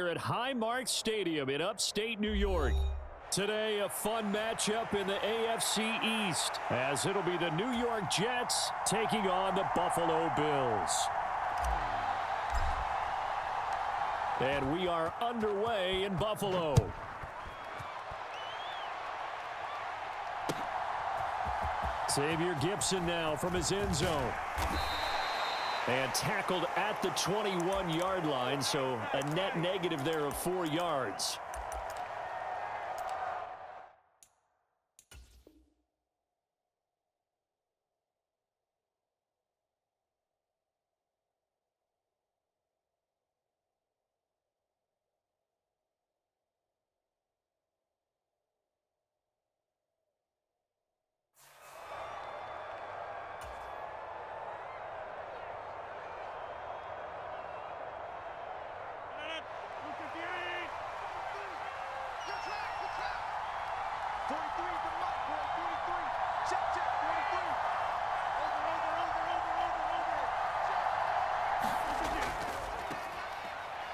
here at Highmark Stadium in upstate New York. Today, a fun matchup in the AFC East, as it'll be the New York Jets taking on the Buffalo Bills. And we are underway in Buffalo. Xavier Gipson now from his end zone. And tackled at the 21-yard line, so a net negative there of 4 yards.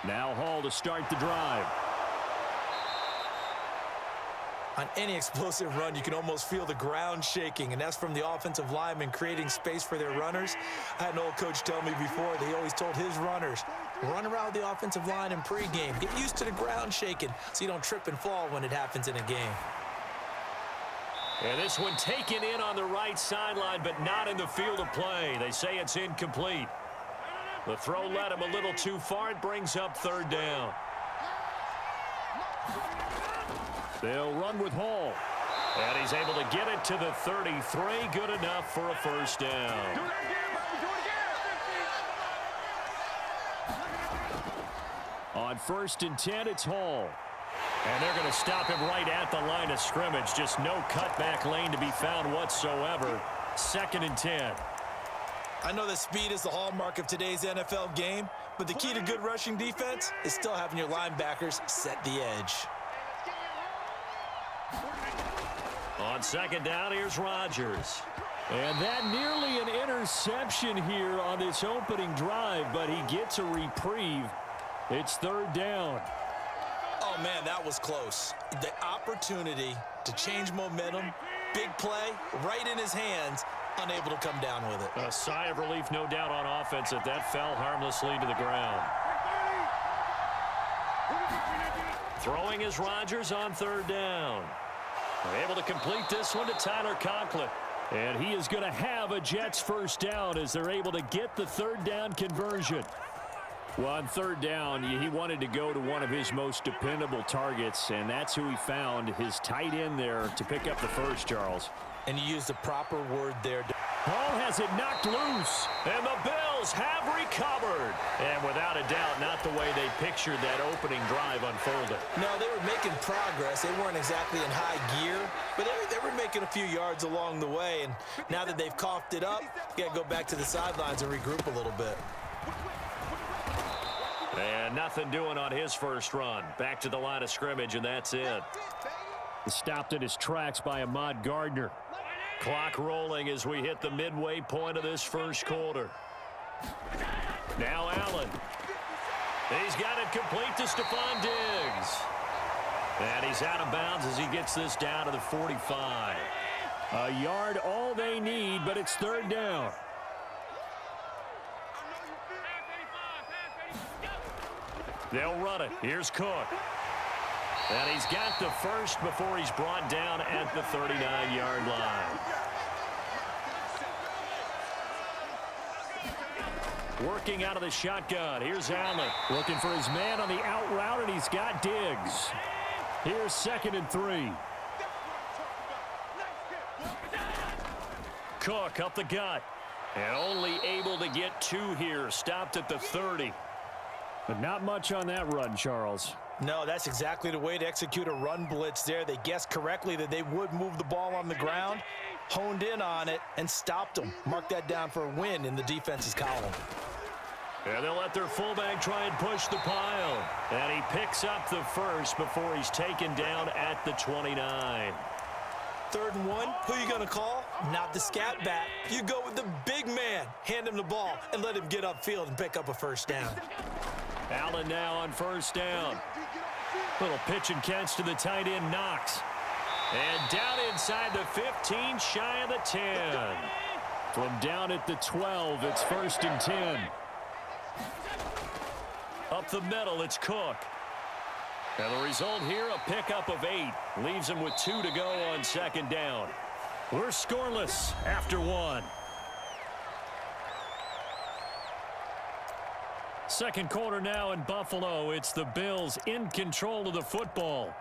Now Hall to start the drive. On any explosive run, you can almost feel the ground shaking, and that's from the offensive linemen creating space for their runners. I had an old coach tell me before that he always told his runners, run around the offensive line in pregame. Get used to the ground shaking so you don't trip and fall when it happens in a game. And this one taken in on the right sideline, but not in the field of play. They say it's incomplete. The throw led him a little too far. It brings up third down. They'll run with Hall. And he's able to get it to the 33. Good enough for a first down. On 1st and 10, it's Hall. And they're going to stop him right at the line of scrimmage. Just no cutback lane to be found whatsoever. 2nd and 10. I know that speed is the hallmark of today's NFL game, but the key to good rushing defense is still having your linebackers set the edge. On 2nd down, here's Rodgers. And that nearly an interception here on this opening drive, but he gets a reprieve. It's 3rd down. Oh, man, that was close. The opportunity to change momentum, big play, right in his hands, unable to come down with it. A sigh of relief, no doubt, on offense that fell harmlessly to the ground. Throwing is Rodgers on 3rd down. Able to complete this one to Tyler Conklin. And he is going to have a Jets first down as they're able to get the 3rd down conversion. Well, on 3rd down, he wanted to go to one of his most dependable targets, and that's who he found, his tight end there, to pick up the first, Charles. And you used the proper word there. Hall has it knocked loose, and the Bills have recovered. And without a doubt, not the way they pictured that opening drive unfolded. No, they were making progress. They weren't exactly in high gear, but they were making a few yards along the way. And now that they've coughed it up, you got to go back to the sidelines and regroup a little bit. And nothing doing on his first run. Back to the line of scrimmage, and that's it. Stopped in his tracks by Ahmad Gardner. Clock rolling as we hit the midway point of this first quarter. Now Allen. He's got it complete to Stephon Diggs. And he's out of bounds as he gets this down to the 45. A yard all they need, but it's 3rd down. They'll run it. Here's Cook. And he's got the first before he's brought down at the 39-yard line. Working out of the shotgun. Here's Allen. Looking for his man on the out route, and he's got Diggs. Here's 2nd and 3. Cook up the gut. And only able to get 2 here. Stopped at the 30. But not much on that run, Charles. No, that's exactly the way to execute a run blitz there. They guessed correctly that they would move the ball on the ground, honed in on it, and stopped them. Mark that down for a win in the defense's column. And they'll let their fullback try and push the pile. And he picks up the first before he's taken down at the 29. 3rd and 1, who are you going to call? Not the scat back. You go with the big man. Hand him the ball and let him get upfield and pick up a first down. Allen now on first down. Little pitch and catch to the tight end, Knox. And down inside the 15, shy of the 10. From down at the 12, it's 1st and 10. Up the middle, it's Cook. And the result here, a pickup of 8. Leaves him with 2 to go on 2nd down. We're scoreless after 1. Second quarter now in Buffalo. It's the Bills in control of the football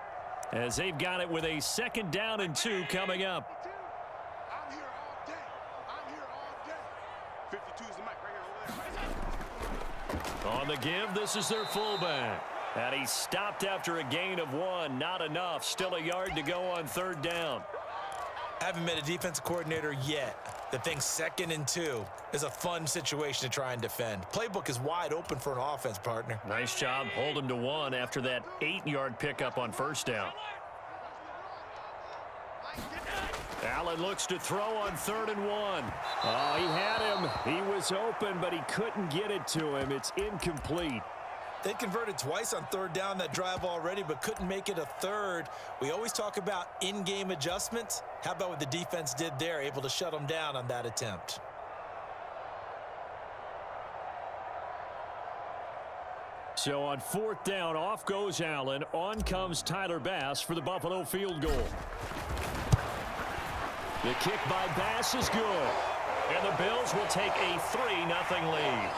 as they've got it with a 2nd down and 2 coming up. I'm here all day. I'm here all day. 52 is the mic right here over there. On the give, this is their fullback. And he stopped after a gain of 1. Not enough. Still a yard to go on 3rd down. I haven't met a defensive coordinator yet that thinks 2nd and 2 is a fun situation to try and defend. Playbook is wide open for an offense, partner. Nice job. Hold him to 1 after that 8-yard pickup on 1st down. Allen looks to throw on 3rd and 1. Oh, he had him. He was open, but he couldn't get it to him. It's incomplete. They converted twice on 3rd down that drive already, but couldn't make it a 3rd. We always talk about in-game adjustments. How about what the defense did there, able to shut them down on that attempt? So on 4th down, off goes Allen. On comes Tyler Bass for the Buffalo field goal. The kick by Bass is good. And the Bills will take a 3-0 lead.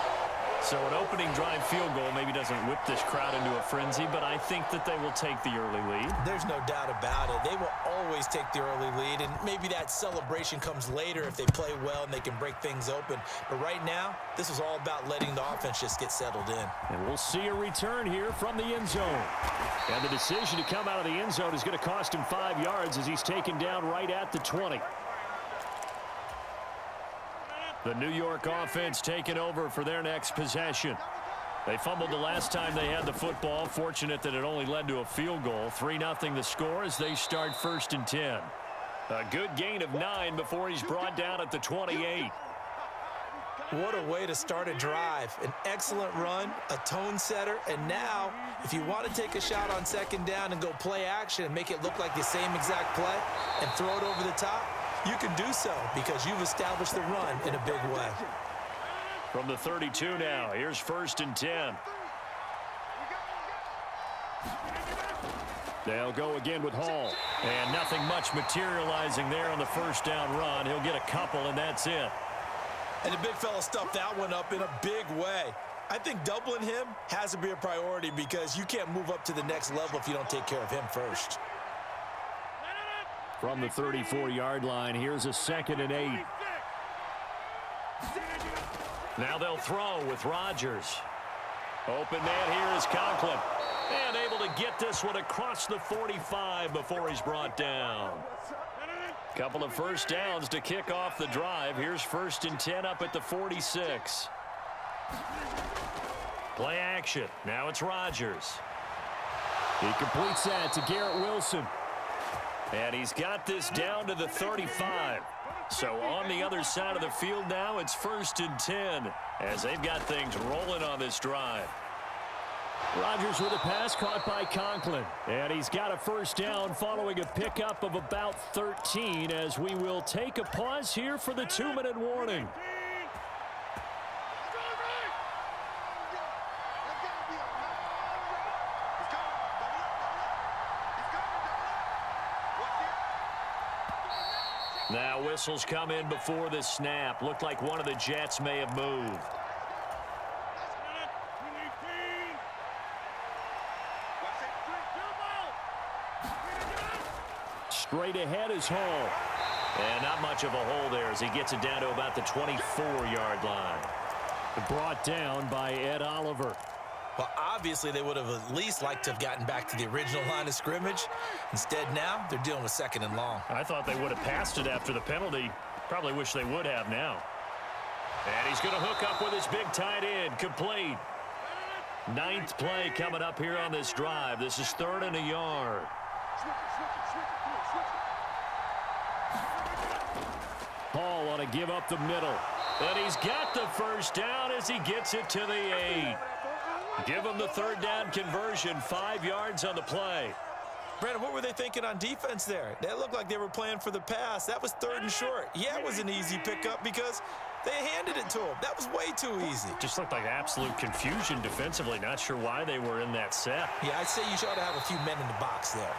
So an opening drive field goal maybe doesn't whip this crowd into a frenzy, but I think that they will take the early lead. There's no doubt about it. They will always take the early lead, and maybe that celebration comes later if they play well and they can break things open. But right now, this is all about letting the offense just get settled in. And we'll see a return here from the end zone. And the decision to come out of the end zone is going to cost him 5 yards as he's taken down right at the 20. The New York offense taking over for their next possession. They fumbled the last time they had the football. Fortunate that it only led to a field goal. 3-0 the score as they start 1st and 10. A good gain of 9 before he's brought down at the 28. What a way to start a drive. An excellent run, a tone setter, and now if you want to take a shot on 2nd down and go play action and make it look like the same exact play and throw it over the top, you can do so because you've established the run in a big way. From the 32 now, here's 1st and 10. They'll go again with Hall. And nothing much materializing there on the 1st down run. He'll get a couple, and that's it. And the big fella stuffed that one up in a big way. I think doubling him has to be a priority because you can't move up to the next level if you don't take care of him first. From the 34-yard line, here's a 2nd and 8. Now they'll throw with Rodgers. Open man here is Conklin. And able to get this one across the 45 before he's brought down. Couple of 1st downs to kick off the drive. Here's 1st and 10 up at the 46. Play action. Now it's Rodgers. He completes that to Garrett Wilson. And he's got this down to the 35. So on the other side of the field now, it's 1st and 10 as they've got things rolling on this drive. Rodgers with a pass caught by Conklin. And he's got a 1st down following a pickup of about 13 as we will take a pause here for the 2-minute warning. Now whistles come in before the snap. Looked like one of the Jets may have moved. Straight ahead is Hall. And not much of a hole there as he gets it down to about the 24-yard line. Brought down by Ed Oliver. Well, obviously, they would have at least liked to have gotten back to the original line of scrimmage. Instead, now, they're dealing with 2nd and long. I thought they would have passed it after the penalty. Probably wish they would have now. And he's going to hook up with his big tight end. Complete. 9th play coming up here on this drive. This is 3rd and a yard. Hall on a give up the middle. And he's got the 1st down as he gets it to the 8. Give them the third down conversion, 5 yards on the play. Brandon, what were they thinking on defense there? They looked like they were playing for the pass. That was 3rd and short. Yeah, it was an easy pickup because they handed it to him. That was way too easy. Just looked like absolute confusion defensively. Not sure why they were in that set. Yeah, I'd say you ought to have a few men in the box there.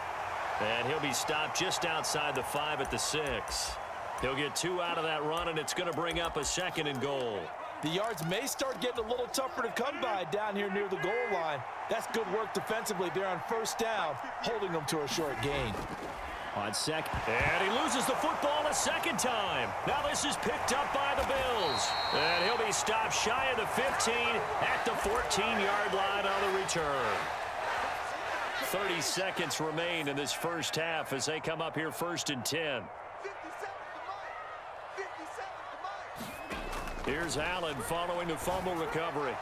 And he'll be stopped just outside the 5 at the 6. He'll get 2 out of that run, and it's going to bring up a 2nd and goal. The yards may start getting a little tougher to come by down here near the goal line. That's good work defensively there on 1st down, holding them to a short gain. On 2nd, and he loses the football a 2nd time. Now this is picked up by the Bills. And he'll be stopped shy of the 15 at the 14-yard line on the return. 30 seconds remain in this first half as they come up here 1st and 10. Here's Allen following the fumble recovery.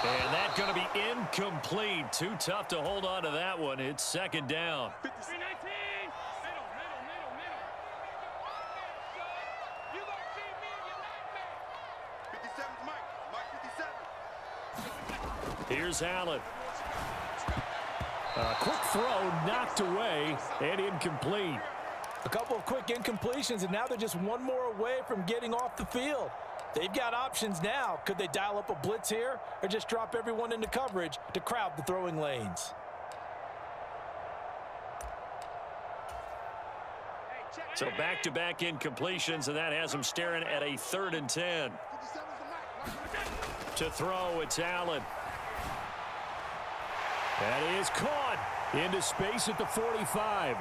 And that's going to be incomplete. Too tough to hold on to that one. It's 2nd down. 57's Mike. 57. Here's Allen. A quick throw knocked away and incomplete. A couple of quick incompletions, and now they're just one more away from getting off the field. They've got options now. Could they dial up a blitz here or just drop everyone into coverage to crowd the throwing lanes? So back-to-back incompletions, and that has them staring at a 3rd and 10. To throw, it's Allen. That is caught into space at the 45.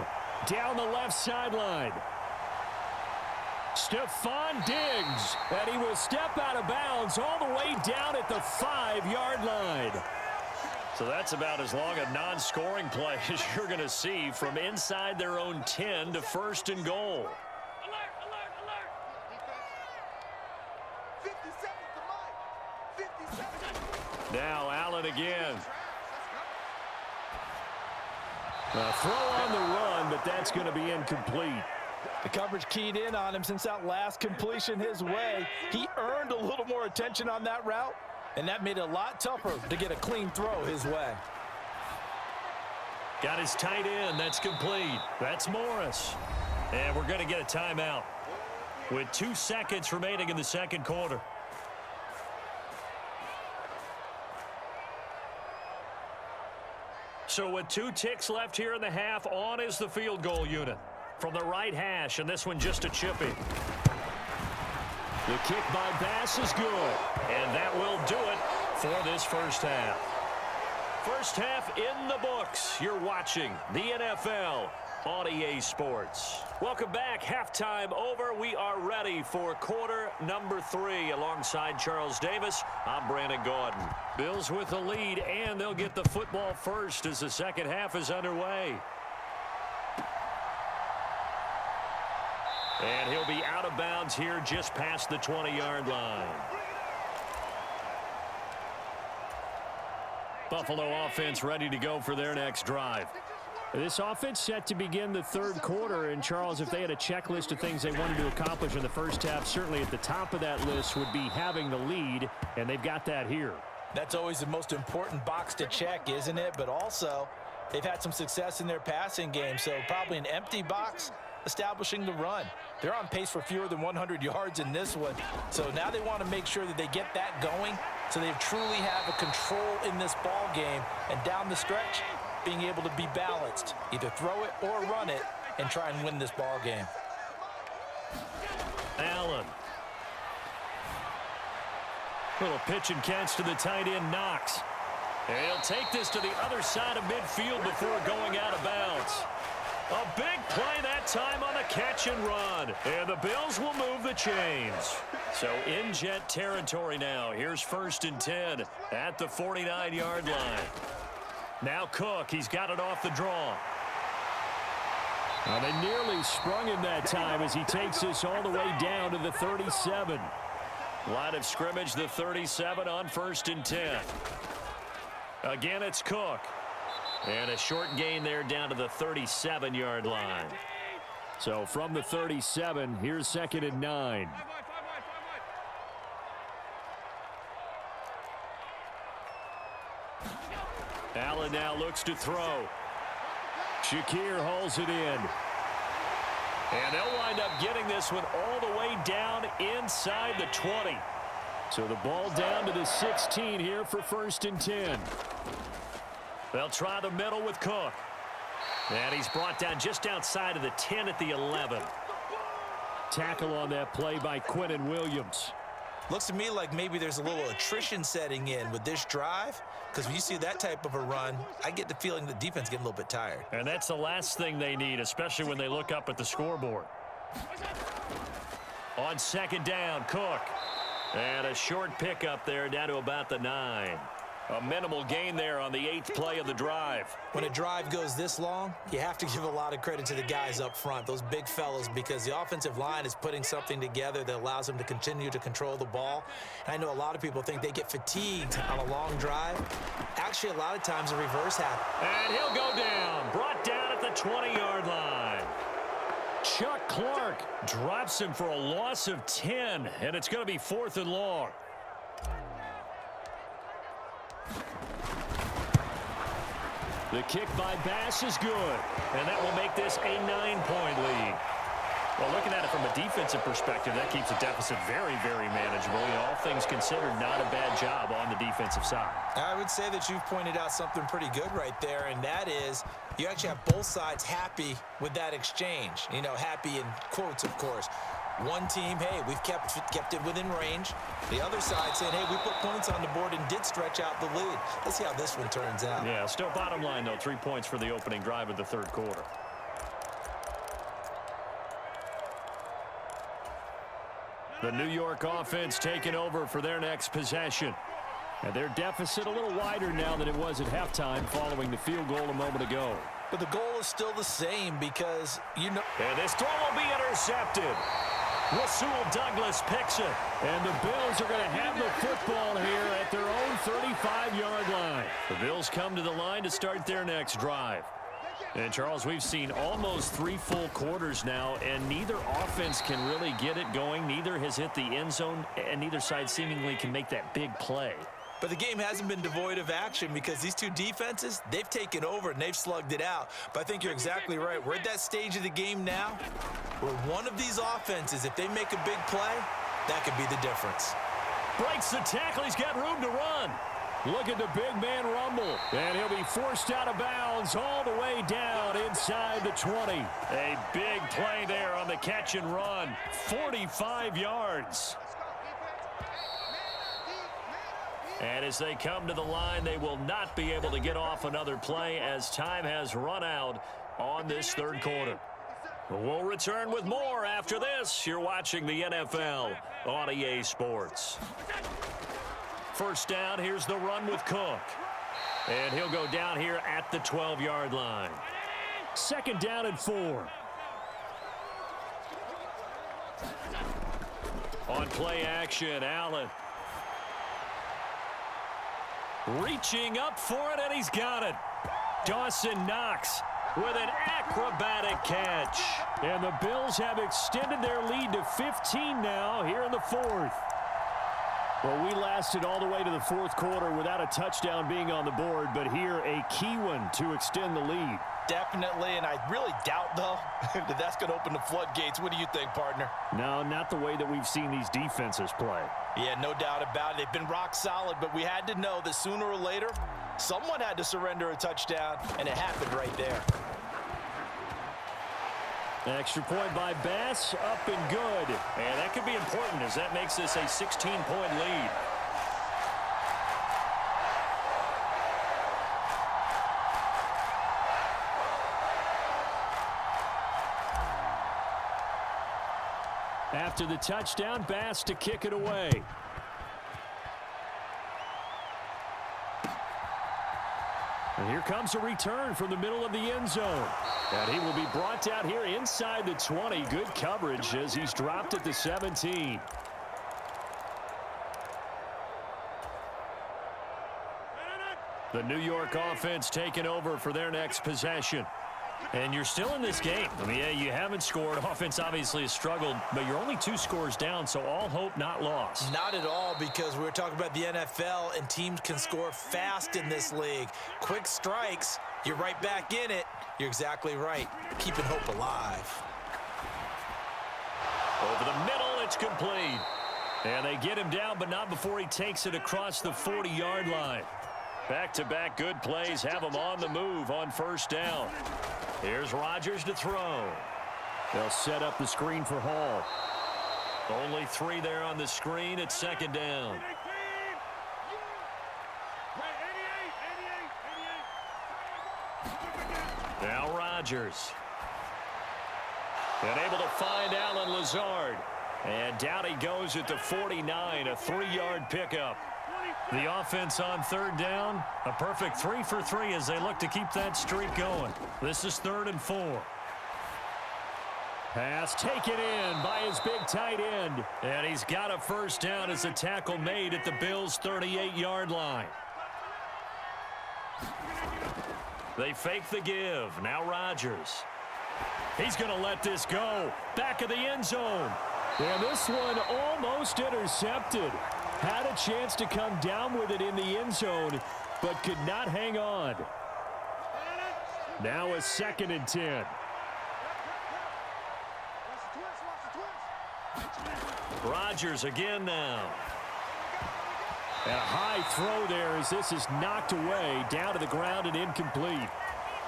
Down the left sideline. Stephon Diggs, and he will step out of bounds all the way down at the 5-yard line. So that's about as long a non-scoring play as you're going to see from inside their own 10 to 1st and goal. Now Allen again. A throw on the run, but that's going to be incomplete. The coverage keyed in on him since that last completion his way. He earned a little more attention on that route, and that made it a lot tougher to get a clean throw his way. Got his tight end. That's complete. That's Morris. And we're going to get a timeout with 2 seconds remaining in the 2nd quarter. So with 2 ticks left here in the half, on is the field goal unit. From the right hash, and this one just a chippy. The kick by Bass is good, and that will do it for this first half. First half in the books. You're watching the NFL on EA Sports. Welcome back. Halftime over. We are ready for quarter number 3. Alongside Charles Davis, I'm Brandon Gordon. Bills with the lead, and they'll get the football first as the 2nd half is underway. And he'll be out of bounds here just past the 20-yard line. Buffalo offense ready to go for their next drive. This offense set to begin the 3rd quarter. And, Charles, if they had a checklist of things they wanted to accomplish in the first half, certainly at the top of that list would be having the lead, and they've got that here. That's always the most important box to check, isn't it? But also, they've had some success in their passing game, so probably an empty box establishing the run. They're on pace for fewer than 100 yards in this one. So now they want to make sure that they get that going so they truly have a control in this ball game. And down the stretch, being able to be balanced. Either throw it or run it and try and win this ball game. Allen. Little pitch and catch to the tight end, Knox. And he'll take this to the other side of midfield before going out of bounds. A big play that time on the catch and run. And the Bills will move the chains. So in Jet territory now. Here's 1st and 10 at the 49-yard line. Now Cook, he's got it off the draw. Well, they nearly sprung him that time as he takes this all the way down to the 37. Line of scrimmage, the 37 on 1st and 10. Again, it's Cook. And a short gain there down to the 37-yard line. So from the 37, here's 2nd and 9. Allen now looks to throw. Shakir holds it in. And they'll wind up getting this one all the way down inside the 20. So the ball down to the 16 here for 1st and 10. They'll try the middle with Cook. And he's brought down just outside of the 10 at the 11. Tackle on that play by Quinnen Williams. Looks to me like maybe there's a little attrition setting in with this drive, because when you see that type of a run, I get the feeling the defense getting a little bit tired. And that's the last thing they need, especially when they look up at the scoreboard. On 2nd down, Cook. And a short pickup there down to about the 9. A minimal gain there on the 8th play of the drive. When a drive goes this long, you have to give a lot of credit to the guys up front, those big fellas, because the offensive line is putting something together that allows them to continue to control the ball. And I know a lot of people think they get fatigued on a long drive. Actually, a lot of times the reverse happens. And he'll go down, brought down at the 20-yard line. Chuck Clark drops him for a loss of 10, and it's going to be 4th and long. The kick by Bass is good, and that will make this a 9-point lead. Well, looking at it from a defensive perspective, that keeps the deficit very, very manageable. You know, all things considered, not a bad job on the defensive side. I would say that you've pointed out something pretty good right there, and that is you actually have both sides happy with that exchange. You know, happy in quotes, of course. One team, hey, we've kept it within range. The other side saying, hey, we put points on the board and did stretch out the lead. Let's see how this one turns out. Yeah, still bottom line, though, 3 points for the opening drive of the 3rd quarter. The New York offense taking over for their next possession. And their deficit a little wider now than it was at halftime following the field goal a moment ago. But the goal is still the same because, you know. And this throw will be intercepted. Rasul Douglas picks it. And the Bills are going to have the football here at their own 35-yard line. The Bills come to the line to start their next drive. And, Charles, we've seen almost 3 full quarters now, and neither offense can really get it going. Neither has hit the end zone, and neither side seemingly can make that big play. But the game hasn't been devoid of action because these two defenses, they've taken over and they've slugged it out. But I think you're exactly right. We're at that stage of the game now where one of these offenses, if they make a big play, that could be the difference. Breaks the tackle. He's got room to run. Look at the big man rumble. And he'll be forced out of bounds all the way down inside the 20. A big play there on the catch and run. 45 yards. And as they come to the line, they will not be able to get off another play as time has run out on this 3rd quarter. We'll return with more after this. You're watching the NFL on EA Sports. 1st down, here's the run with Cook. And he'll go down here at the 12-yard line. 2nd down and 4. On play action, Allen. Reaching up for it, and he's got it. Dawson Knox with an acrobatic catch. And the Bills have extended their lead to 15 now here in the 4th. Well, we lasted all the way to the 4th quarter without a touchdown being on the board, but here a key one to extend the lead. Definitely, and I really doubt, though, that that's going to open the floodgates. What do you think, partner? No, not the way that we've seen these defenses play. Yeah, no doubt about it. They've been rock solid, but we had to know that sooner or later, someone had to surrender a touchdown, and it happened right there. Extra point by Bass, up and good. And that could be important as that makes this a 16-point lead. After the touchdown, Bass to kick it away. And here comes a return from the middle of the end zone. And he will be brought down here inside the 20. Good coverage as he's dropped at the 17. The New York offense taking over for their next possession. And you're still in this game. I mean, yeah, you haven't scored. Offense obviously has struggled, but you're only 2 scores down, so all hope not lost. Not at all, because we were talking about the NFL, and teams can score fast in this league. Quick strikes, you're right back in it. You're exactly right. Keeping hope alive. Over the middle, it's complete. And they get him down, but not before he takes it across the 40-yard line. Back-to-back good plays have him on the move on first down. Here's Rodgers to throw. They'll set up the screen for Hall. Only 3 there on the screen at second down. Now Rodgers. And able to find Alan Lazard. And down he goes at the 49, a 3-yard pickup. The offense on third down, a perfect 3 for 3 as they look to keep that streak going. This is 3rd and 4. Pass taken in by his big tight end. And he's got a first down as a tackle made at the Bills' 38-yard line. They fake the give. Now Rodgers. He's going to let this go. Back of the end zone. And this one almost intercepted. Had a chance to come down with it in the end zone, but could not hang on. Now a 2nd and 10. Rodgers again now. And a high throw there as this is knocked away, down to the ground and incomplete.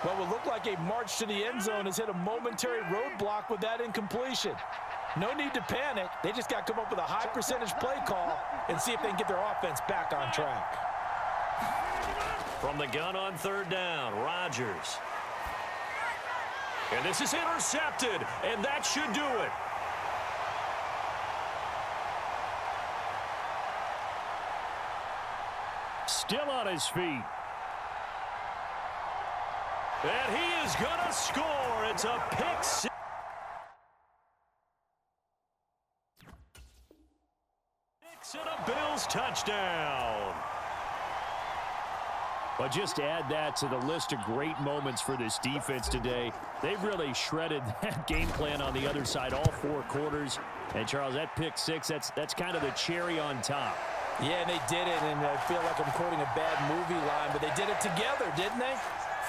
What would look like a march to the end zone has hit a momentary roadblock with that incompletion. No need to panic. They just got to come up with a high percentage play call and see if they can get their offense back on track. From the gun on third down, Rodgers. And this is intercepted, and that should do it. Still on his feet. And he is going to score. It's a pick six. And a Bills touchdown. But just add that to the list of great moments for this defense today. They've really shredded that game plan on the other side all 4 quarters. And, Charles, that pick 6, that's kind of the cherry on top. Yeah, and they did it, and I feel like I'm quoting a bad movie line, but they did it together, didn't they?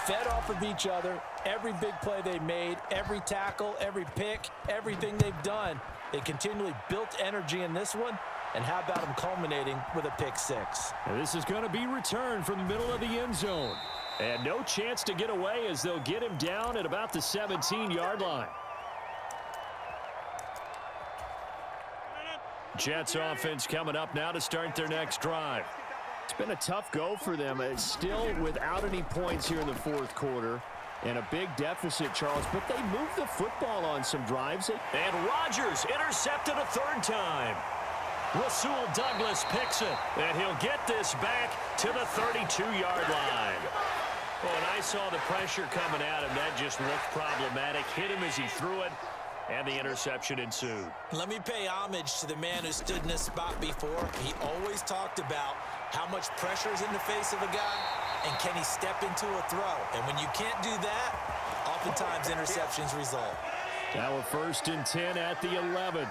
Fed off of each other, every big play they made, every tackle, every pick, everything they've done. They continually built energy in this one. And how about them culminating with a pick 6? And this is going to be returned from the middle of the end zone. And no chance to get away as they'll get him down at about the 17-yard line. Jets offense coming up now to start their next drive. It's been a tough go for them. It's still without any points here in the 4th quarter. And a big deficit, Charles, but they moved the football on some drives. And Rodgers intercepted a 3rd time. Rasul Douglas picks it, and he'll get this back to the 32-yard line. Oh, and I saw the pressure coming at him. That just looked problematic. Hit him as he threw it, and the interception ensued. Let me pay homage to the man who stood in this spot before. He always talked about how much pressure is in the face of a guy, and can he step into a throw. And when you can't do that, oftentimes interceptions result. Now a 1st and 10 at the 11.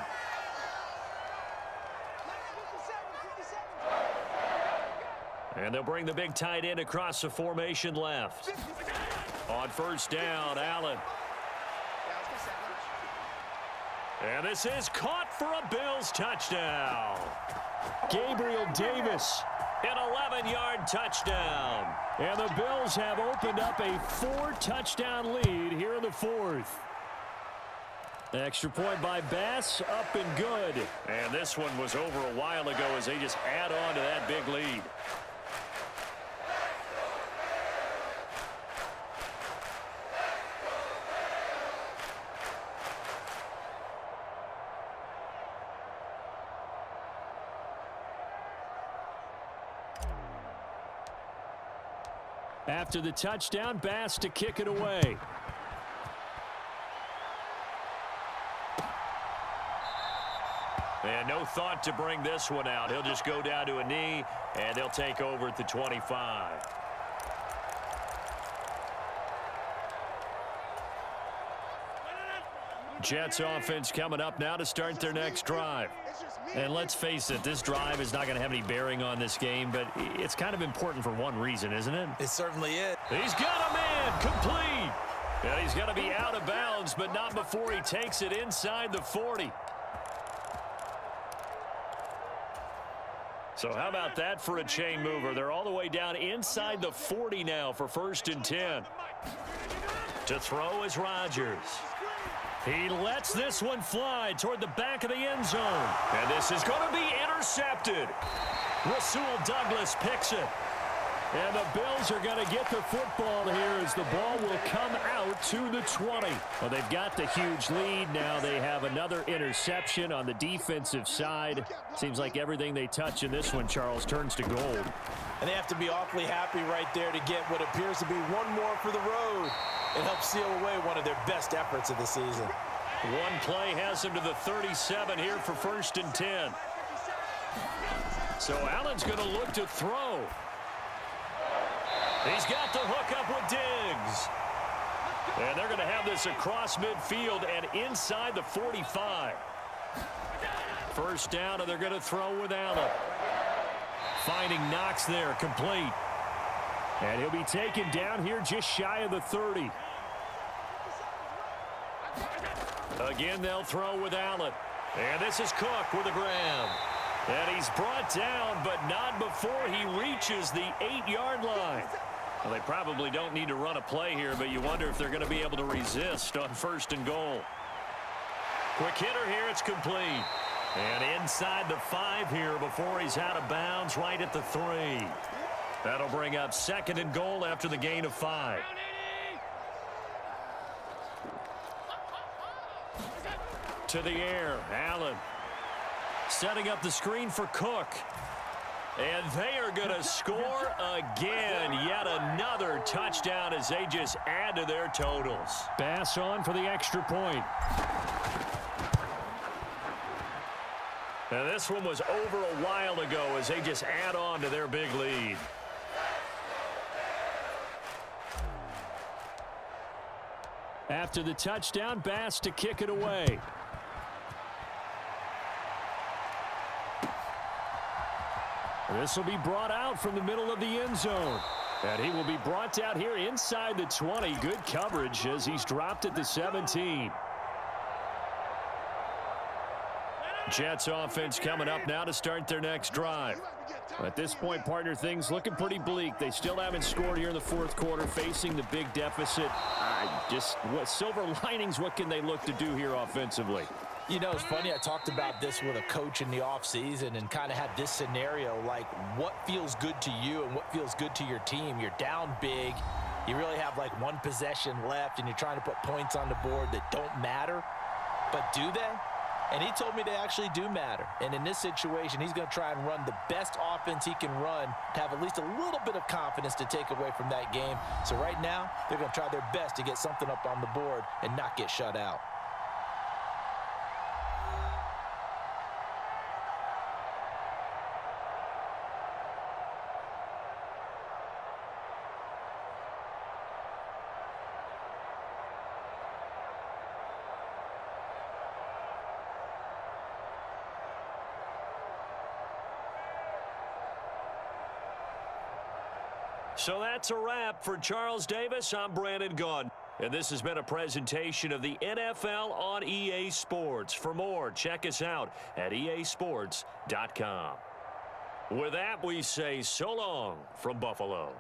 And they'll bring the big tight end across the formation left. On first down, Allen. And this is caught for a Bills touchdown. Gabriel Davis, an 11-yard touchdown. And the Bills have opened up a 4-touchdown lead here in the 4th. Extra point by Bass, up and good. And this one was over a while ago as they just add on to that big lead. After the touchdown, Bass to kick it away. And no thought to bring this one out. He'll just go down to a knee, and they'll take over at the 25. Jets offense coming up now to start their next drive. And let's face it, this drive is not going to have any bearing on this game, but it's kind of important for one reason, isn't it? It certainly is. He's got a man, complete. And he's going to be out of bounds, but not before he takes it inside the 40. So how about that for a chain mover? They're all the way down inside the 40 now for 1st and 10. To throw is Rodgers. He lets this one fly toward the back of the end zone. And this is going to be intercepted. Rasul Douglas picks it. And the Bills are going to get the football here as the ball will come out to the 20. Well, they've got the huge lead. Now they have another interception on the defensive side. Seems like everything they touch in this one, Charles, turns to gold. And they have to be awfully happy right there to get what appears to be one more for the road. It helps seal away one of their best efforts of the season. One play has him to the 37 here for 1st and 10. So Allen's going to look to throw. He's got the hook up with Diggs. And they're going to have this across midfield and inside the 45. First down, and they're going to throw with Allen. Finding Knox there, complete. And he'll be taken down here just shy of the 30. Again, they'll throw with Allen. And this is Cook with a grab. And he's brought down, but not before he reaches the 8-yard line. Well, they probably don't need to run a play here, but you wonder if they're going to be able to resist on 1st and goal. Quick hitter here, it's complete. And inside the 5 here before he's out of bounds, right at the 3. That'll bring up 2nd and goal after the gain of 5. To the air, Allen. Setting up the screen for Cook. And they are going to score again. Yet another touchdown as they just add to their totals. Bass on for the extra point. Now this one was over a while ago as they just add on to their big lead. After the touchdown, Bass to kick it away. This will be brought out from the middle of the end zone. And he will be brought down here inside the 20. Good coverage as he's dropped at the 17. Jets offense coming up now to start their next drive. At this point, partner, things looking pretty bleak. They still haven't scored here in the 4th quarter, facing the big deficit. Just what silver linings, what can they look to do here offensively? You know, it's funny, I talked about this with a coach in the offseason and kind of had this scenario, like what feels good to you and what feels good to your team. You're down big. You really have like one possession left, and you're trying to put points on the board that don't matter. But do they? And he told me they actually do matter. And in this situation, he's going to try and run the best offense he can run to have at least a little bit of confidence to take away from that game. So right now, they're going to try their best to get something up on the board and not get shut out. So that's a wrap for Charles Davis. I'm Brandon Gaudin. And this has been a presentation of the NFL on EA Sports. For more, check us out at easports.com. With that, we say so long from Buffalo.